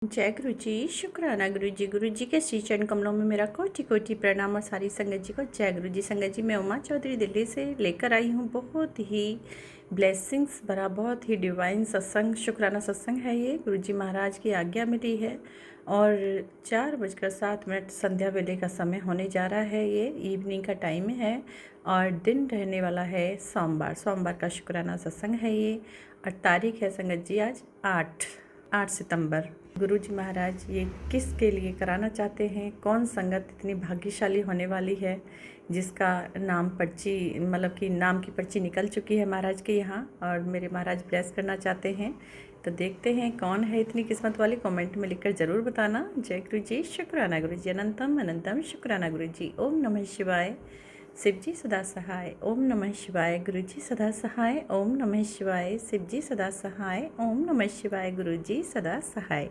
जय गुरु जी। शुक्राना गुरु जी के श्री चरण कमलों में मेरा कोटि कोटि प्रणाम और सारी संगत जी को जय गुरु जी। संगत जी, मैं उमा चौधरी दिल्ली से लेकर आई हूँ बहुत ही ब्लेसिंग्स भरा, बहुत ही डिवाइन सत्संग, शुक्राना सत्संग है ये। गुरु जी महाराज की आज्ञा मिली है और 4:07 संध्या वेले का समय होने जा रहा है। ये इवनिंग का टाइम है और दिन रहने वाला है सोमवार का शुक्राना सत्संग है ये। और तारीख है संगत जी आज 8 सितंबर। गुरु जी महाराज ये किसके लिए कराना चाहते हैं, कौन संगत इतनी भाग्यशाली होने वाली है जिसका नाम पर्ची मतलब कि नाम की पर्ची निकल चुकी है महाराज के यहाँ और मेरे महाराज ब्लेस करना चाहते हैं। तो देखते हैं कौन है इतनी किस्मत वाली। कमेंट में लिखकर ज़रूर बताना। जय गुरु जी। शुक्राना गुरु जी। अनंतम अनंतम शुक्राना गुरु जी। ओम नमः शिवाय। शिव जी सदा सहाय। ओम नमः शिवाय। गुरु जी सदा सहाय। ओम नमः शिवाय। शिव जी सदा सहाय। ओम नमः शिवाय। गुरु जी सदा सहाय।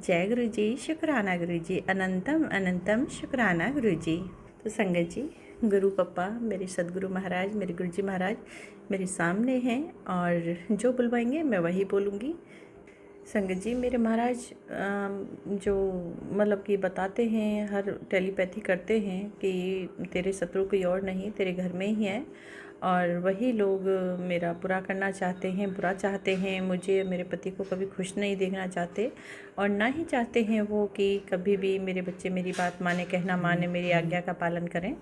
जय गुरु जी। शुक्राना गुरु जी। अनंतम अनंतम शुक्राना गुरु जी। तो संगत जी, गुरु पप्पा मेरे सदगुरु महाराज, मेरे गुरु जी महाराज मेरे सामने हैं और जो बुलवाएंगे मैं वही बोलूँगी। संगत जी, मेरे महाराज जो मतलब कि बताते हैं, हर टेलीपैथी करते हैं कि तेरे शत्रु कोई और नहीं, तेरे घर में ही है और वही लोग मेरा बुरा करना चाहते हैं, बुरा चाहते हैं। मुझे, मेरे पति को कभी खुश नहीं देखना चाहते और ना ही चाहते हैं वो कि कभी भी मेरे बच्चे मेरी बात माने, कहना माने, मेरी आज्ञा का पालन करें।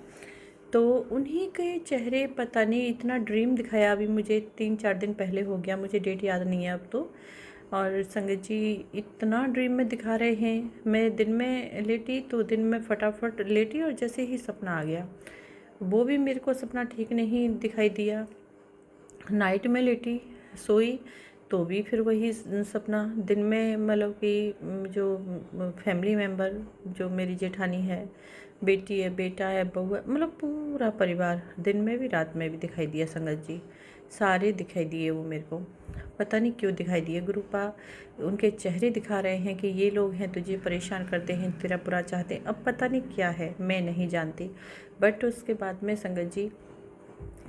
तो उन्हीं के चेहरे पता नहीं इतना ड्रीम दिखाया। अभी मुझे 3-4 दिन पहले हो गया, मुझे डेट याद नहीं है अब तो। और संगत जी इतना ड्रीम में दिखा रहे हैं। मैं दिन में लेटी तो दिन में फटाफट लेटी और जैसे ही सपना आ गया, वो भी मेरे को सपना ठीक नहीं दिखाई दिया। नाइट में लेटी सोई तो भी फिर वही सपना। दिन में मतलब कि जो फैमिली मेम्बर, जो मेरी जेठानी है, बेटी है, बेटा है, बहू है, मतलब पूरा परिवार दिन में भी रात में भी दिखाई दिया। संगत जी सारे दिखाई दिए वो मेरे को, पता नहीं क्यों दिखाई दिए। गुरुपा उनके चेहरे दिखा रहे हैं कि ये लोग हैं तुझे परेशान करते हैं, तेरा बुरा चाहते हैं। अब पता नहीं क्या है, मैं नहीं जानती। बट उसके बाद में संगत जी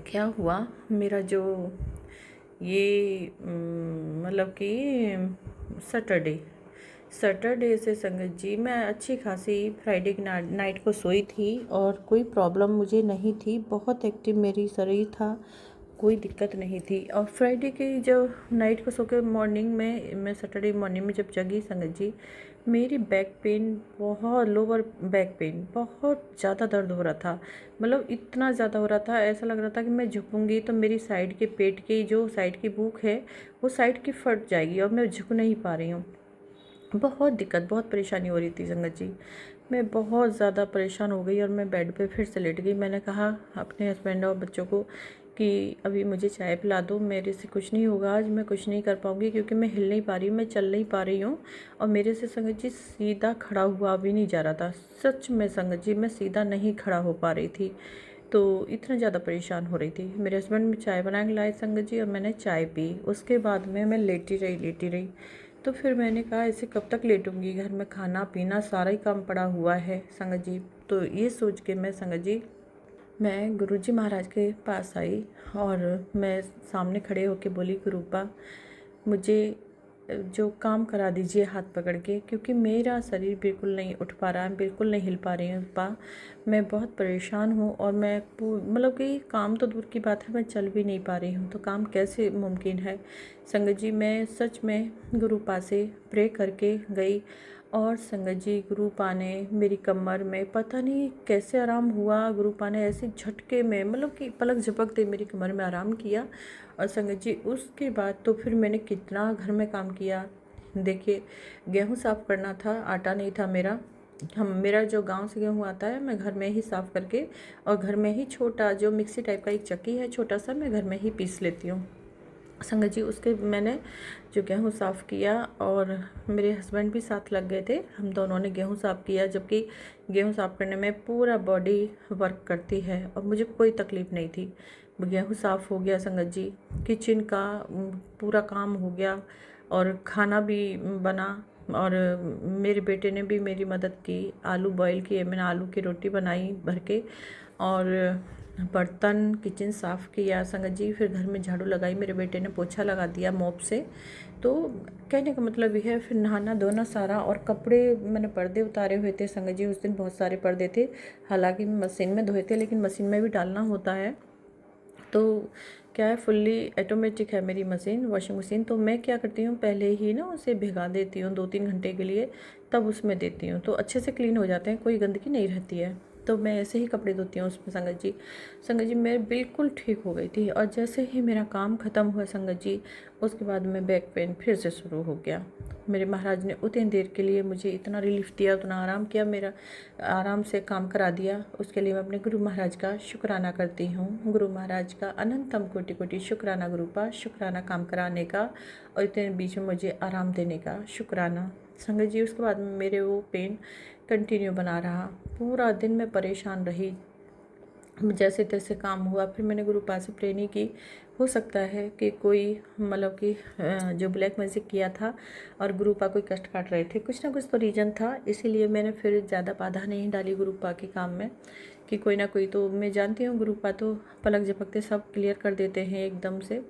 क्या हुआ, मेरा जो ये मतलब कि सैटरडे से संगत जी मैं अच्छी खासी फ्राइडे की नाइट को सोई थी और कोई प्रॉब्लम मुझे नहीं थी। बहुत एक्टिव मेरी शरीर था, कोई दिक्कत नहीं थी। और फ्राइडे की जब नाइट को सो के मॉर्निंग में, मैं सैटरडे मॉर्निंग में जब जगी संगत जी, मेरी बैक पेन, बहुत लोअर बैक पेन, बहुत ज़्यादा दर्द हो रहा था। मतलब इतना ज़्यादा हो रहा था, ऐसा लग रहा था कि मैं झुकूंगी तो मेरी साइड के पेट की जो साइड की भूख है वो साइड की फट जाएगी और मैं झुक नहीं पा रही हूँ। बहुत दिक्कत, बहुत परेशानी हो रही थी संगत जी। मैं बहुत ज़्यादा परेशान हो गई और मैं बेड पे फिर से लेट गई। मैंने कहा अपने हस्बैंड और बच्चों को कि अभी मुझे चाय पिला दो, मेरे से कुछ नहीं होगा, आज मैं कुछ नहीं कर पाऊँगी क्योंकि मैं हिल नहीं पा रही हूँ, मैं चल नहीं पा रही हूँ और मेरे से संगत जी सीधा खड़ा हुआ भी नहीं जा रहा था। सच में संगत जी मैं सीधा नहीं खड़ा हो पा रही थी, तो इतना ज़्यादा परेशान हो रही थी। मेरे हस्बैंड में चाय बना के लाए संगत जी और मैंने चाय पी। उसके बाद में मैं लेटी रही। तो फिर मैंने कहा ऐसे कब तक लेटूंगी, घर में खाना पीना सारा ही काम पड़ा हुआ है संगत जी। तो ये सोच के मैं संगत जी मैं गुरुजी महाराज के पास आई और मैं सामने खड़े होके बोली, गुरुपा मुझे जो काम करा दीजिए हाथ पकड़ के, क्योंकि मेरा शरीर बिल्कुल नहीं उठ पा रहा है, बिल्कुल नहीं हिल पा रही हूँ पा। मैं बहुत परेशान हूँ और मैं मतलब कि काम तो दूर की बात है, मैं चल भी नहीं पा रही हूँ, तो काम कैसे मुमकिन है। संगत जी मैं सच में गुरुपा से प्रे करके गई और संगत जी गुरुपा ने मेरी कमर में पता नहीं कैसे आराम हुआ। गुरुपा ने ऐसे झटके में मतलब कि पलक झपकते मेरी कमर में आराम किया। और संगत जी उसके बाद तो फिर मैंने कितना घर में काम किया। देखिए गेहूँ साफ़ करना था, आटा नहीं था मेरा जो गांव से गेहूँ आता है मैं घर में ही साफ़ करके और घर में ही छोटा जो मिक्सी टाइप का एक चक्की है छोटा सा, मैं घर में ही पीस लेती हूँ संगत जी। उसके मैंने जो गेहूँ साफ़ किया और मेरे हस्बैंड भी साथ लग गए थे, हम दोनों ने गेहूँ साफ़ किया। जबकि गेहूँ साफ़ करने में पूरा बॉडी वर्क करती है और मुझे कोई तकलीफ़ नहीं थी। गेहूँ साफ़ हो गया संगत जी, किचन का पूरा काम हो गया और खाना भी बना और मेरे बेटे ने भी मेरी मदद की। आलू बॉईल किए, मैंने आलू की रोटी बनाई भर के और बर्तन किचन साफ़ किया संगत जी, फिर घर में झाड़ू लगाई, मेरे बेटे ने पोछा लगा दिया मॉप से। तो कहने का मतलब ये है, फिर नहाना धोना सारा, और कपड़े मैंने पर्दे उतारे हुए थे संगत जी, उस दिन बहुत सारे पर्दे थे। हालांकि मैं मशीन में धोए थे, लेकिन मशीन में भी डालना होता है। तो क्या है, फुल्ली ऑटोमेटिक है मेरी मशीन, वॉशिंग मशीन। तो मैं क्या करती हूँ, पहले ही ना उसे भिगा देती हूँ 2-3 घंटे के लिए, तब उसमें देती हूँ, तो अच्छे से क्लीन हो जाते हैं, कोई गंदगी नहीं रहती है। तो मैं ऐसे ही कपड़े धोती हूँ उसमें संगत जी। संगत जी मैं बिल्कुल ठीक हो गई थी, और जैसे ही मेरा काम ख़त्म हुआ संगत जी, उसके बाद में बैक पेन फिर से शुरू हो गया। मेरे महाराज ने उतनी देर के लिए मुझे इतना रिलीफ दिया, उतना आराम किया, मेरा आराम से काम करा दिया। उसके लिए मैं अपने गुरु महाराज का शुक्राना करती हूँ। गुरु महाराज का अनंतम कोटि कोटि शुक्राना गुरुपा, शुक्राना काम कराने का और इतने बीच में मुझे आराम देने का शुक्राना संगत जी। उसके बाद में मेरे वो पेन कंटिन्यू बना रहा, पूरा दिन मैं परेशान रही। जैसे तैसे काम हुआ, फिर मैंने गुरुपा से प्रे नहीं की। हो सकता है कि कोई मतलब कि जो ब्लैक मैजिक किया था और गुरुपा कोई कष्ट काट रहे थे, कुछ ना कुछ तो रीज़न था, इसीलिए मैंने फिर ज़्यादा बाधा नहीं डाली गुरुपा के काम में, कि कोई ना कोई तो, मैं जानती हूँ गुरुपा तो पलक झपकते सब क्लियर कर देते हैं, एकदम से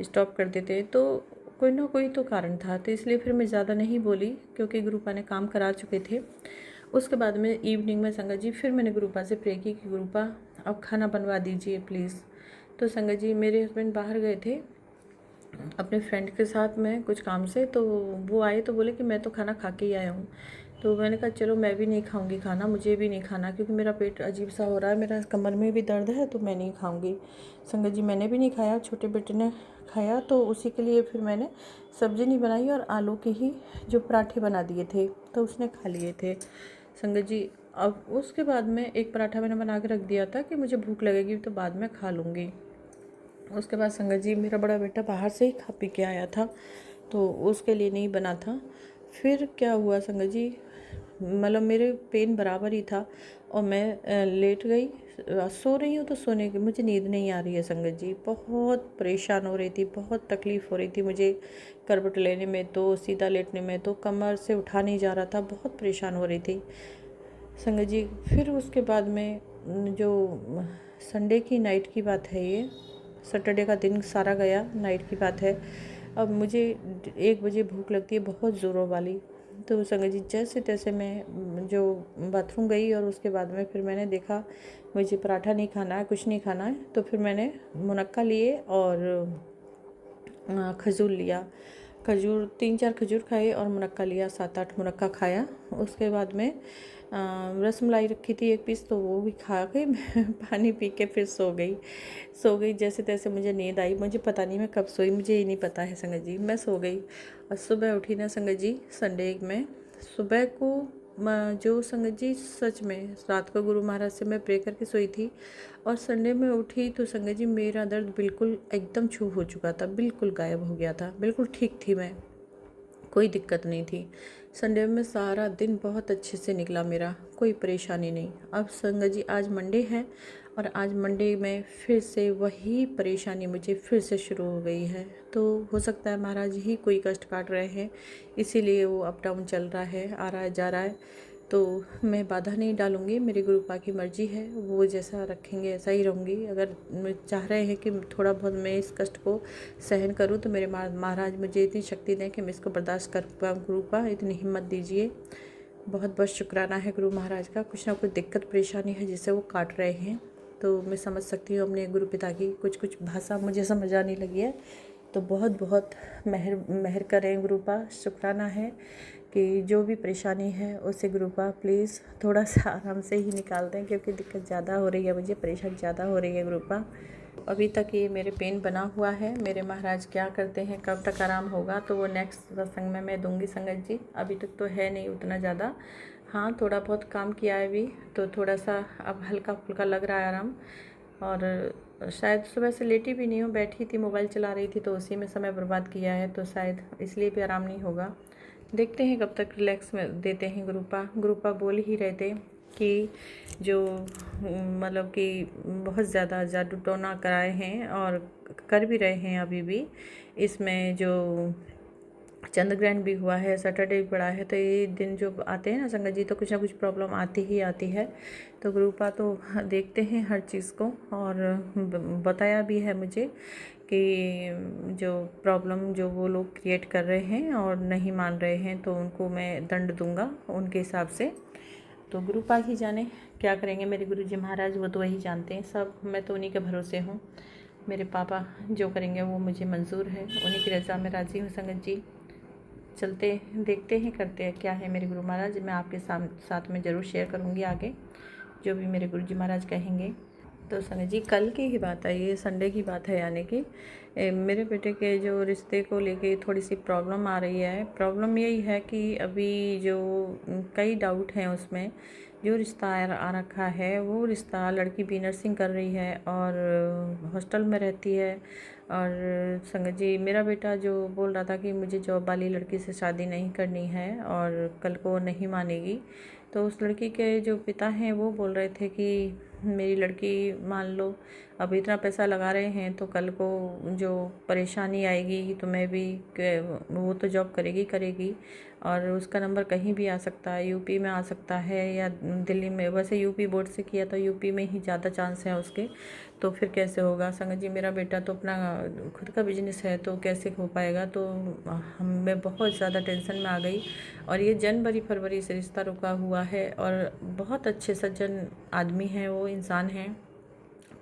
स्टॉप कर देते हैं। तो कोई ना कोई तो कारण था, तो इसलिए फिर मैं ज़्यादा नहीं बोली, क्योंकि गुरुपा ने काम करा चुके थे। उसके बाद में इवनिंग में संगत जी फिर मैंने गुरुपा से प्रे की कि गुरुपा अब खाना बनवा दीजिए प्लीज़। तो संगत जी मेरे हस्बैंड बाहर गए थे अपने फ्रेंड के साथ में कुछ काम से, तो वो आए तो बोले कि मैं तो खाना खा के ही आया हूँ। तो मैंने कहा चलो मैं भी नहीं खाऊंगी खाना, मुझे भी नहीं खाना, क्योंकि मेरा पेट अजीब सा हो रहा है, मेरा कमर में भी दर्द है, तो मैं नहीं खाऊंगी। संगत जी मैंने भी नहीं खाया, छोटे बेटे ने खाया, तो उसी के लिए फिर मैंने सब्ज़ी नहीं बनाई और आलू के ही जो पराठे बना दिए थे, तो उसने खा लिए थे संगत जी। अब उसके बाद में एक पराठा मैंने बना के रख दिया था कि मुझे भूख लगेगी तो बाद में खा लूँगी। उसके बाद संगत जी मेरा बड़ा बेटा बाहर से ही खा पी के आया था, तो उसके लिए नहीं बना था। फिर क्या हुआ संगत जी, मतलब मेरे पेन बराबर ही था, और मैं लेट गई, सो रही हूँ, तो सोने की मुझे नींद नहीं आ रही है संगत जी। बहुत परेशान हो रही थी, बहुत तकलीफ़ हो रही थी मुझे, करवट लेने में तो सीधा लेटने में तो, कमर से उठा नहीं जा रहा था, बहुत परेशान हो रही थी संगत जी। फिर उसके बाद में जो संडे की नाइट की बात है, ये सैटरडे का दिन सारा गया, नाइट की बात है। अब मुझे 1 बजे भूख लगती है बहुत ज़ोरों वाली। तो संगत जी जैसे तैसे मैं जो बाथरूम गई, और उसके बाद में फिर मैंने देखा मुझे पराठा नहीं खाना है, कुछ नहीं खाना है, तो फिर मैंने मुनक्का लिए और खजूर लिया। खजूर 3-4 खजूर खाए और मुनक्का लिया, 7-8 मुनक्का खाया। उसके बाद में रसमलाई रखी थी 1 पीस, तो वो भी खा के मैं पानी पी के फिर सो गई जैसे तैसे। मुझे नींद आई, मुझे पता नहीं मैं कब सोई, मुझे ही नहीं पता है संगत जी। मैं सो गई और सुबह उठी ना संगत जी, संडे में सुबह को जो संगत जी सच में रात को गुरु महाराज से मैं प्रे करके सोई थी, और संडे में उठी तो संगत जी मेरा दर्द बिल्कुल एकदम छू हो चुका था, बिल्कुल गायब हो गया था, बिल्कुल ठीक थी मैं, कोई दिक्कत नहीं थी। संडे में सारा दिन बहुत अच्छे से निकला मेरा, कोई परेशानी नहीं। अब संगत जी आज मंडे है, और आज मंडे में फिर से वही परेशानी मुझे फिर से शुरू हो गई है। तो हो सकता है महाराज ही कोई कष्ट काट रहे हैं, इसीलिए वो अप डाउन चल रहा है, आ रहा है जा रहा है। तो मैं बाधा नहीं डालूँगी, मेरी गुरुपा की मर्ज़ी है, वो जैसा रखेंगे ऐसा ही रहूँगी। अगर चाह रहे हैं कि थोड़ा बहुत मैं इस कष्ट को सहन करूँ, तो मेरे महाराज मुझे इतनी शक्ति दें कि मैं इसको बर्दाश्त कर पाऊँ। गुरुपा इतनी हिम्मत दीजिए। बहुत बहुत शुक्राना है गुरु महाराज का। कुछ ना कुछ दिक्कत परेशानी है जिसे वो काट रहे हैं, तो मैं समझ सकती हूँ अपने गुरु पिता की कुछ कुछ भाषा मुझे समझ आने लगी है। तो बहुत बहुत मेहर करें गुरुपा। शुक्राना है कि जो भी परेशानी है उसे गुरुपा प्लीज़ थोड़ा सा आराम से ही निकाल दें, क्योंकि दिक्कत ज़्यादा हो रही है, मुझे परेशानी ज़्यादा हो रही है गुरुपा। अभी तक ये मेरे पेन बना हुआ है, मेरे महाराज क्या करते हैं, कब तक आराम होगा, तो वो नेक्स्ट सत्संग में मैं दूंगी संगत जी। अभी तक तो है नहीं उतना ज़्यादा, हाँ थोड़ा बहुत काम किया है अभी, तो थोड़ा सा अब हल्का फुल्का लग रहा है आराम। और शायद सुबह से लेटी भी नहीं हूँ, बैठी थी मोबाइल चला रही थी, तो उसी में समय बर्बाद किया है, तो शायद इसलिए भी आराम नहीं होगा। देखते हैं कब तक रिलैक्स में देते हैं गुरुपा। गुरुपा बोल ही रहे थे कि जो मतलब कि बहुत ज़्यादा जादू टोना कराए हैं और कर भी रहे हैं अभी भी, इसमें जो चंद्र ग्रहण भी हुआ है, सैटरडे भी पड़ा है, तो ये दिन जो आते हैं ना संगत जी, तो कुछ ना कुछ प्रॉब्लम आती ही आती है। तो गुरुपा तो देखते हैं हर चीज़ को, और बताया भी है मुझे कि जो प्रॉब्लम जो वो लोग क्रिएट कर रहे हैं और नहीं मान रहे हैं, तो उनको मैं दंड दूंगा उनके हिसाब से। तो गुरुपा ही जाने क्या करेंगे मेरे गुरुजी महाराज, वो तो वही जानते हैं सब, मैं तो उन्हीं के भरोसे हूँ। मेरे पापा जो करेंगे वो मुझे मंजूर है, उन्हीं की रज़ा में राज़ी हूँ संगत जी। चलते देखते हैं, करते हैं क्या है मेरे गुरु महाराज। मैं आपके साथ में ज़रूर शेयर करूँगी आगे जो भी मेरे गुरुजी महाराज कहेंगे। तो संगत जी कल की ही बात है, ये संडे की बात है, यानी कि मेरे बेटे के जो रिश्ते को लेके थोड़ी सी प्रॉब्लम आ रही है। प्रॉब्लम यही है कि अभी जो कई डाउट हैं उसमें, जो रिश्ता आ रखा है वो रिश्ता, लड़की भी नर्सिंग कर रही है और हॉस्टल में रहती है। और संगत जी मेरा बेटा जो बोल रहा था कि मुझे जॉब वाली लड़की से शादी नहीं करनी है और कल को नहीं मानेगी, तो उस लड़की के जो पिता हैं वो बोल रहे थे कि मेरी लड़की मान लो अब इतना पैसा लगा रहे हैं, तो कल को जो परेशानी आएगी तो मैं भी, वो तो जॉब करेगी करेगी और उसका नंबर कहीं भी आ सकता है, यूपी में आ सकता है या दिल्ली में। वैसे यूपी बोर्ड से किया तो यूपी में ही ज़्यादा चांस है उसके, तो फिर कैसे होगा संगत जी। मेरा बेटा तो अपना खुद का बिजनेस है, तो कैसे हो पाएगा। तो मैं बहुत ज़्यादा टेंशन में आ गई। और ये जनवरी फरवरी से रिश्ता रुका हुआ है, और बहुत अच्छे सज्जन आदमी हैं, वो इंसान हैं,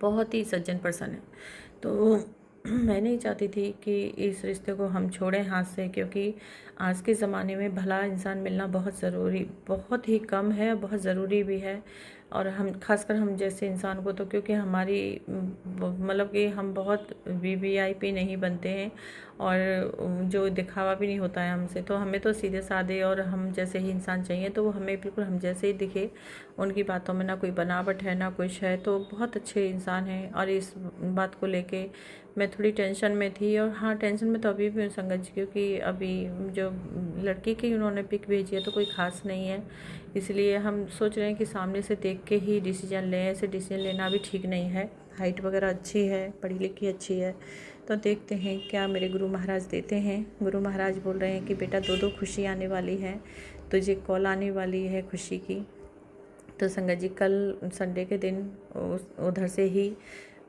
बहुत ही सज्जन पर्सन है। तो मैं नहीं चाहती थी कि इस रिश्ते को हम छोड़ें हाथ से, क्योंकि आज के ज़माने में भला इंसान मिलना बहुत ज़रूरी, बहुत ही कम है, बहुत ज़रूरी भी है। और हम खासकर हम जैसे इंसान को तो, क्योंकि हमारी मतलब कि हम बहुत वीवीआईपी नहीं बनते हैं और जो दिखावा भी नहीं होता है हमसे, तो हमें तो सीधे साधे और हम जैसे ही इंसान चाहिए। तो वो हमें बिल्कुल हम जैसे ही दिखे, उनकी बातों में ना कोई बनावट है ना कुछ है, तो बहुत अच्छे इंसान हैं। और इस बात को लेके मैं थोड़ी टेंशन में थी, और हाँ टेंशन में तो अभी भी हूँ संगत जी, क्योंकि अभी जो लड़की की उन्होंने पिक भेजी है तो कोई ख़ास नहीं है, इसलिए हम सोच रहे हैं कि सामने से देख के ही डिसीजन लें। ऐसे डिसीजन लेना भी ठीक नहीं है। हाइट वगैरह अच्छी है, पढ़ी लिखी अच्छी है, तो देखते हैं क्या मेरे गुरु महाराज देते हैं। गुरु महाराज बोल रहे हैं कि बेटा दो दो खुशी आने वाली है, तुझे कॉल आने वाली है खुशी की। तो संगत जी कल संडे के दिन उधर से ही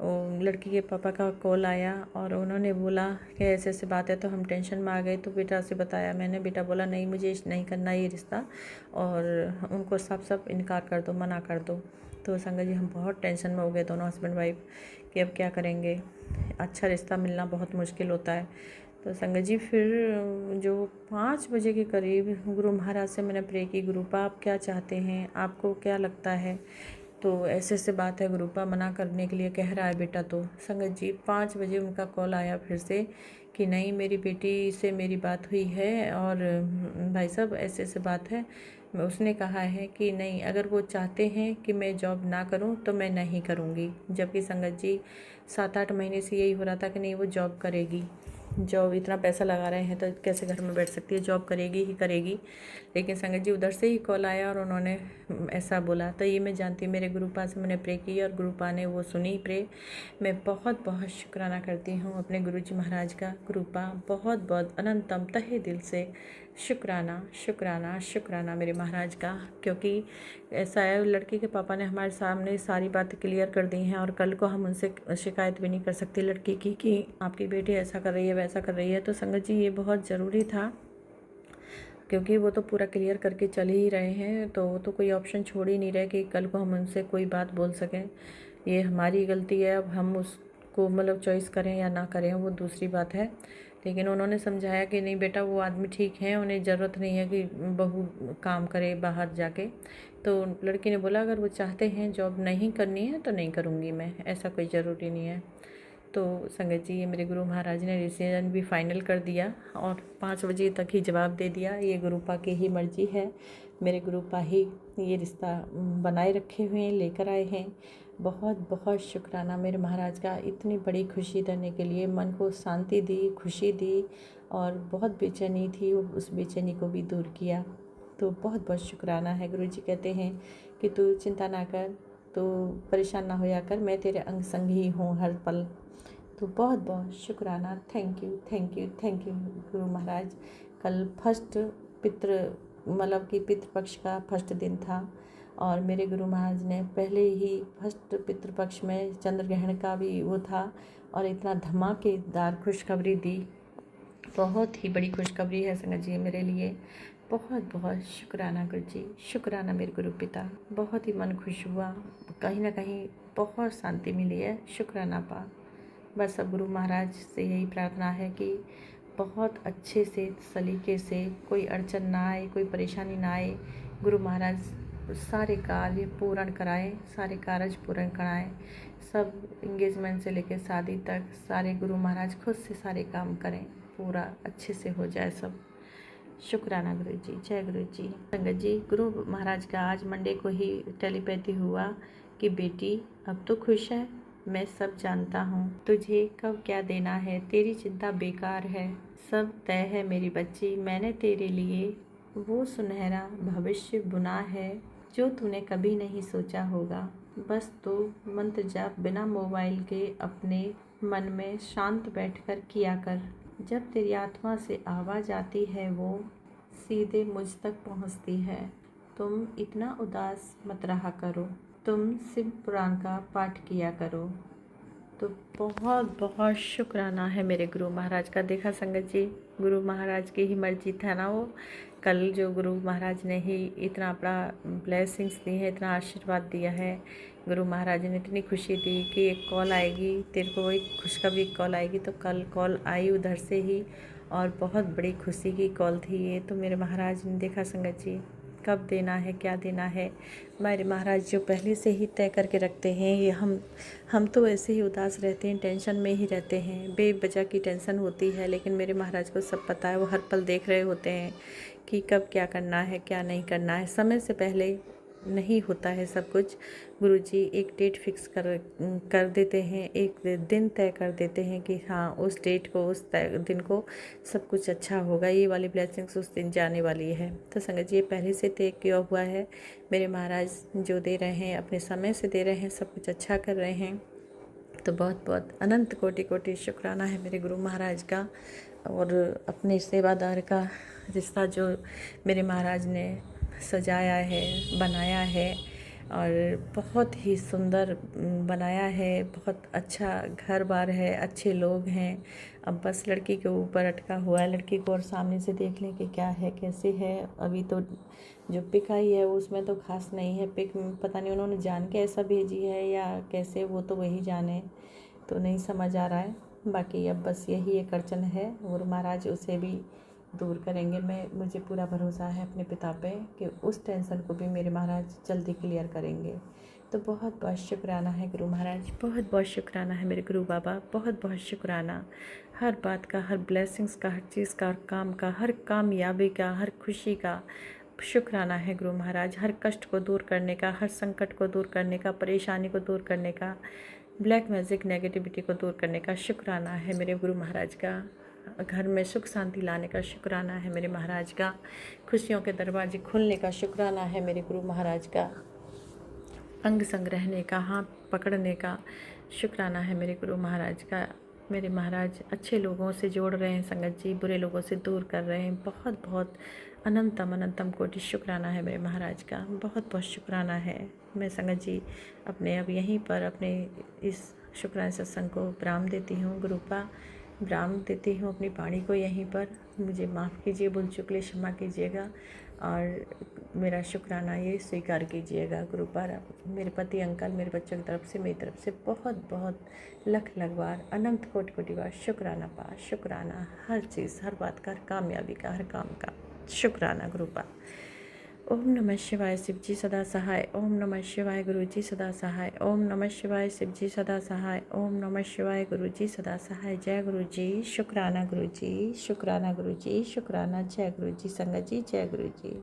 लड़की के पापा का कॉल आया, और उन्होंने बोला कि ऐसे ऐसे बात है। तो हम टेंशन में आ गए। तो बेटा से बताया मैंने, बेटा बोला नहीं मुझे नहीं करना ये रिश्ता, और उनको सब इनकार कर दो, मना कर दो। तो संगत जी हम बहुत टेंशन में हो गए दोनों हस्बैंड वाइफ कि अब क्या करेंगे, अच्छा रिश्ता मिलना बहुत मुश्किल होता है। तो संगत जी फिर जो 5 बजे के करीब गुरु महाराज से मैंने प्रे की, गुरुपा आप क्या चाहते हैं, आपको क्या लगता है। तो ऐसे ऐसे बात है, गुरुपा मना करने के लिए कह रहा है बेटा। तो संगत जी 5 बजे उनका कॉल आया फिर से कि नहीं मेरी बेटी से मेरी बात हुई है, और भाई साहब ऐसे ऐसे बात है। उसने कहा है कि नहीं, अगर वो चाहते हैं कि मैं जॉब ना करूं तो मैं नहीं करूंगी। जबकि संगत जी 7-8 महीने से यही हो रहा था कि नहीं वो जॉब करेगी, जॉब इतना पैसा लगा रहे हैं तो कैसे घर में बैठ सकती है, जॉब करेगी ही करेगी। लेकिन संगत जी उधर से ही कॉल आया और उन्होंने ऐसा बोला। तो ये मैं जानती हूँ, मेरे गुरुपा से मैंने प्रे की और गुरुपा ने वो सुनी प्रे। मैं बहुत बहुत शुक्राना करती हूँ अपने गुरुजी महाराज का। गुरुपा बहुत बहुत अनंतम तहे दिल से शुक्राना शुक्राना शुक्राना मेरे महाराज का, क्योंकि ऐसा है लड़की के पापा ने हमारे सामने सारी बातें क्लियर कर दी हैं, और कल को हम उनसे शिकायत भी नहीं कर सकते लड़की की कि आपकी बेटी ऐसा कर रही है वैसा कर रही है। तो संगत जी ये बहुत ज़रूरी था, क्योंकि वो तो पूरा क्लियर करके चल ही रहे हैं, तो वो तो कोई ऑप्शन छोड़ ही नहीं रहे कि कल को हम उनसे कोई बात बोल सकें। ये हमारी गलती है, अब हम उसको मतलब चॉइस करें या ना करें वो दूसरी बात है। लेकिन उन्होंने समझाया कि नहीं बेटा वो आदमी ठीक है, उन्हें ज़रूरत नहीं है कि बहू काम करे बाहर जाके। तो लड़की ने बोला अगर वो चाहते हैं जॉब नहीं करनी है तो नहीं करूँगी मैं, ऐसा कोई ज़रूरी नहीं है। तो संगत जी ये मेरे गुरु महाराज ने डिसीजन भी फाइनल कर दिया, और 5 बजे तक ही जवाब दे दिया। ये गुरुपा की ही मर्जी है, मेरे गुरुपा ही ये रिश्ता बनाए रखे हुए हैं, लेकर आए हैं। बहुत बहुत शुक्राना मेरे महाराज का, इतनी बड़ी खुशी देने के लिए। मन को शांति दी, खुशी दी, और बहुत बेचैनी थी उस बेचैनी को भी दूर किया। तो बहुत बहुत शुक्राना है। गुरुजी कहते हैं कि तू चिंता ना कर, तो परेशान ना होया कर, मैं तेरे अंग संग ही हूँ हर पल। तो बहुत बहुत शुक्राना, thank you thank you thank you Guru Maharaj. कल फर्स्ट पितृ मतलब कि पितृपक्ष का फर्स्ट दिन था और मेरे गुरु महाराज ने पहले ही फर्स्ट पितृपक्ष में चंद्र ग्रहण का भी वो था और इतना धमाकेदार खुशखबरी दी। बहुत ही बड़ी खुशखबरी है संगत जी मेरे लिए। बहुत बहुत शुक्राना गुरु जी, शुक्राना मेरे गुरु पिता। बहुत ही मन खुश हुआ, कहीं ना कहीं बहुत शांति मिली है। शुक्राना पा। बस अब गुरु महाराज से यही प्रार्थना है कि बहुत अच्छे से सलीके से कोई अड़चन ना आए, कोई परेशानी ना आए। गुरु महाराज सारे कार्य पूर्ण कराएं, सारे कार्य पूर्ण कराएं। सब इंगेजमेंट से लेकर शादी तक सारे गुरु महाराज खुद से सारे काम करें, पूरा अच्छे से हो जाए सब। शुक्राना गुरु जी, जय गुरु जी। संगत जी, गुरु महाराज का आज मंडे को ही टेलीपैथी हुआ कि बेटी अब तो खुश है, मैं सब जानता हूँ, तुझे कब क्या देना है, तेरी चिंता बेकार है, सब तय है मेरी बच्ची। मैंने तेरे लिए वो सुनहरा भविष्य बुना है जो तूने कभी नहीं सोचा होगा। बस तो मंत्र जाप बिना मोबाइल के अपने मन में शांत बैठकर किया कर। जब तेरी आत्मा से आवाज़ आती है वो सीधे मुझ तक पहुंचती है। तुम इतना उदास मत रहा करो, तुम शिव पुराण का पाठ किया करो। तो बहुत बहुत शुक्राना है मेरे गुरु महाराज का। देखा संगत जी, गुरु महाराज की ही मर्जी था ना वो। कल जो गुरु महाराज ने ही इतना बड़ा ब्लेसिंग्स दी है, इतना आशीर्वाद दिया है, गुरु महाराज ने इतनी खुशी दी कि एक कॉल आएगी तेरे को, एक खुशखबरी कॉल आएगी। तो कल कॉल आई उधर से ही और बहुत बड़ी खुशी की कॉल थी ये। तो मेरे महाराज ने देखा संगत जी, कब देना है, क्या देना है। मेरे महाराज जो पहले से ही तय करके रखते हैं, ये हम तो ऐसे ही उदास रहते हैं, टेंशन में ही रहते हैं, बेवजह की टेंशन होती है। लेकिन मेरे महाराज को सब पता है, वो हर पल देख रहे होते हैं कि कब क्या करना है, क्या नहीं करना है। समय से पहले नहीं होता है सब कुछ। गुरुजी एक डेट फिक्स कर देते हैं, एक दिन तय कर देते हैं कि हाँ उस डेट को, उस दिन को सब कुछ अच्छा होगा, ये वाली ब्लेसिंग्स उस दिन जाने वाली है। तो संगत जी ये पहले से तय किया हुआ है। मेरे महाराज जो दे रहे हैं अपने समय से दे रहे हैं, सब कुछ अच्छा कर रहे हैं। तो बहुत बहुत अनंत कोटि कोटि शुक्राना है मेरे गुरु महाराज का। और अपने सेवादार का रिश्ता जो मेरे महाराज ने सजाया है, बनाया है और बहुत ही सुंदर बनाया है। बहुत अच्छा घर बार है, अच्छे लोग हैं। अब बस लड़की के ऊपर अटका हुआ है, लड़की को और सामने से देख लें कि क्या है, कैसे है। अभी तो जो पिक आई है उसमें तो खास नहीं है पिक, पता नहीं उन्होंने जान के ऐसा भेजी है या कैसे, वो तो वही जाने, तो नहीं समझ आ रहा है। बाकी अब बस यही एक अड़चन है और महाराज उसे भी दूर करेंगे। मुझे पूरा भरोसा है अपने पिता पे कि उस टेंशन को भी मेरे महाराज जल्दी क्लियर करेंगे। तो बहुत बहुत शुक्राना है गुरु महाराज, बहुत बहुत शुक्राना है मेरे गुरु बाबा, बहुत बहुत शुक्राना हर बात का, हर ब्लेसिंग्स का, हर चीज़ का, हर काम का, हर कामयाबी का, हर खुशी का शुक्राना है गुरु महाराज। हर कष्ट को दूर करने का, हर संकट को दूर करने का, परेशानी को दूर करने का, ब्लैक मैजिक नेगेटिविटी को दूर करने का शुक्राना है मेरे गुरु महाराज का। घर में सुख शांति लाने का शुक्राना है मेरे महाराज का। खुशियों के दरवाजे खुलने का शुक्राना है मेरे गुरु महाराज का। अंग संग रहने का, हाथ पकड़ने का शुक्राना है मेरे गुरु महाराज का। मेरे महाराज अच्छे लोगों से जोड़ रहे हैं संगत जी, बुरे लोगों से दूर कर रहे हैं। बहुत बहुत अनंतम अनंतम कोटि शुक्राना है मेरे महाराज का, बहुत बहुत शुक्राना है। मैं संगत जी अपने अब यहीं पर अपने इस शुक्राना सत्संग को विराम देती हूँ। गुरुपा विराम देती हूँ अपनी वाणी को यहीं पर। मुझे माफ़ कीजिए, भूल चूक ले क्षमा कीजिएगा और मेरा शुक्राना ये स्वीकार कीजिएगा। गुरु पर मेरे पति अंकल, मेरे बच्चों की तरफ से, मेरी तरफ से बहुत बहुत लख बार, अनंत कोटि कोटि बार शुक्राना पा। शुक्राना हर चीज़, हर बात का, हर कामयाबी का, हर काम का शुक्राना गुरु पा। ओम नमः शिवाय शिव जी सदा सहाय। ओम नमः शिवाय गुरु जी सदा सहाय। ओम नमः शिवाय शिव जी सदा सहाय। ओम नमः शिवाय गुरु जी सदा सहाय। जय गुरु जी, शुक्राना गुरु जी, शुक्राना गुरु जी, शुक्राना। जय गुरु जी संगत जी, जय गुरु जी।